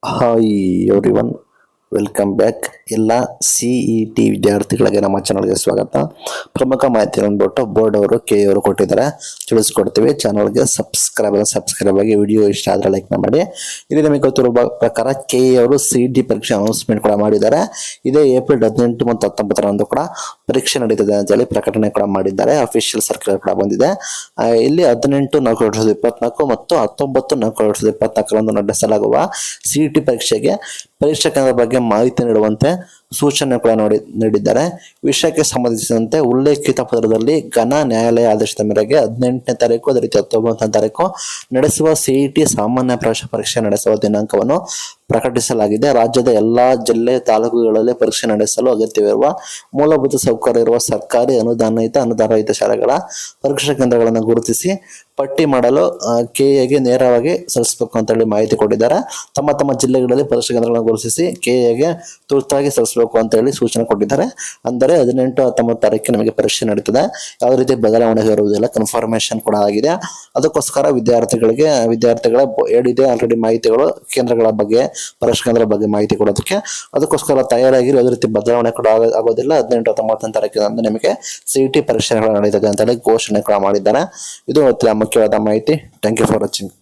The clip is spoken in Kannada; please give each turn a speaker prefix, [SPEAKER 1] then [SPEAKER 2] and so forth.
[SPEAKER 1] Hi everyone, welcome back. ಎಲ್ಲ CET ವಿದ್ಯಾರ್ಥಿಗಳಿಗೆ ನಮ್ಮ ಚಾನಲ್ಗೆ ಸ್ವಾಗತ. ಪ್ರಮುಖ ಮಾಹಿತಿ ಬಂದ್ಬಿಟ್ಟು ಬೋರ್ಡ್ ಅವರು ಕೆ ಅವರು ಕೊಟ್ಟಿದ್ದಾರೆ, ತಿಳಿಸ್ಕೊಡ್ತೀವಿ. ಚಾನಲ್ಗೆ ಸಬ್ಸ್ಕ್ರೈಬ್ ಆಗಿ. ವಿಡಿಯೋ ಇಷ್ಟ ಆದರೆ ಲೈಕ್ ಮಾಡಿ. ಇಲ್ಲಿ ನಮಗೆ ಗೊತ್ತಿರುವ ಪ್ರಕಾರ ಕೆ ಅವರು CET ಪರೀಕ್ಷೆ ಅನೌನ್ಸ್ಮೆಂಟ್ ಕೂಡ ಮಾಡಿದ್ದಾರೆ. ಇದೇ ಏಪ್ರಿಲ್ 18 ಮತ್ತು 19ರಂದು ಕೂಡ ಪರೀಕ್ಷೆ ನಡೀತದೆ ಅಂತ ಹೇಳಿ ಪ್ರಕಟಣೆ ಕೂಡ ಮಾಡಿದ್ದಾರೆ. ಅಫಿಷಿಯಲ್ ಸರ್ಕ್ಯುಲರ್ ಕೂಡ ಬಂದಿದೆ. ಇಲ್ಲಿ 18/4/2024 ಮತ್ತು 19/4/2024ರಂದು ನಡೆಸಲಾಗುವ CET ಪರೀಕ್ಷೆಗೆ ಪರೀಕ್ಷಾ ಕೇಂದ್ರದ ಬಗ್ಗೆ ಮಾಹಿತಿ ನೀಡುವಂತೆ ಸೂಚನೆ ಕೂಡ ನೀಡಿದ್ದಾರೆ. ವಿಷಯಕ್ಕೆ ಸಂಬಂಧಿಸಿದಂತೆ ಉಲ್ಲೇಖಿತ ಪತ್ರದಲ್ಲಿ ಘನ ನ್ಯಾಯಾಲಯ ಆದೇಶದ ಮೇರೆಗೆ 18ನೇ ತಾರೀಕು, ಅದೇ ರೀತಿ 19ನೇ ತಾರೀಕು ನಡೆಸುವ CET ಸಾಮಾನ್ಯ ಪ್ರವೇಶ ಪರೀಕ್ಷೆ ನಡೆಸುವ ದಿನಾಂಕವನ್ನು ಪ್ರಕಟಿಸಲಾಗಿದೆ. ರಾಜ್ಯದ ಎಲ್ಲಾ ಜಿಲ್ಲೆ, ತಾಲೂಕುಗಳಲ್ಲಿ ಪರೀಕ್ಷೆ ನಡೆಸಲು ಅಗತ್ಯವಿರುವ ಮೂಲಭೂತ ಸೌಕರ್ಯ ಇರುವ ಸರ್ಕಾರಿ, ಅನುದಾನರಹಿತ ಶಾಲೆಗಳ ಪರೀಕ್ಷಾ ಕೇಂದ್ರಗಳನ್ನು ಗುರುತಿಸಿ ಪಟ್ಟಿ ಮಾಡಲು ಕೆಎಗೆ ನೇರವಾಗಿ ಸಲ್ಲಿಸಬೇಕು ಅಂತ ಹೇಳಿ ಮಾಹಿತಿ ಕೊಟ್ಟಿದ್ದಾರೆ. ತಮ್ಮ ಜಿಲ್ಲೆಗಳಲ್ಲಿ ಪರೀಕ್ಷಾ ಕೇಂದ್ರಗಳನ್ನು ಗುರುತಿಸಿ ಕೆಎಗೆ ತುರ್ತಾಗಿ ಸಲ್ಲಿಸಬೇಕು ಅಂತ ಹೇಳಿ ಸೂಚನೆ ಕೊಟ್ಟಿದ್ದಾರೆ. ಅಂದರೆ 18, 19 ತಾರೀಕಿಗೆ ನಮಗೆ ಪರೀಕ್ಷೆ ನಡೀತದೆ. ಯಾವುದೇ ರೀತಿ ಬದಲಾವಣೆ ಇರುವುದಿಲ್ಲ, ಕನ್ಫರ್ಮೇಶನ್ ಕೂಡ ಆಗಿದೆ. ಅದಕ್ಕೋಸ್ಕರ ವಿದ್ಯಾರ್ಥಿಗಳ ಹೇಳಿದೆ ಆಲ್ರೆಡಿ ಮಾಹಿತಿಗಳು, ಕೇಂದ್ರಗಳ ಬಗ್ಗೆ, ಪರೀಕ್ಷಾ ಕೇಂದ್ರ ಬಗ್ಗೆ ಮಾಹಿತಿ ಕೊಡೋದಕ್ಕೆ. ಅದಕ್ಕೋಸ್ಕರ ತಯಾರಾಗಿರಿ, ಯಾವುದೇ ರೀತಿ ಬದಲಾವಣೆ ಕೂಡ ಆಗೋದಿಲ್ಲ. 18, 19 ತಾರೀಕಿನಂದು ನಿಮಗೆ CET ಪರೀಕ್ಷೆಗಳು ನಡೀತದೆ ಅಂತ ಹೇಳಿ ಘೋಷಣೆ ಕೂಡ ಮಾಡಿದ್ದಾರೆ. ಇದು ಮುಖ್ಯವಾದ ಮಾಹಿತಿ. Thank you for watching.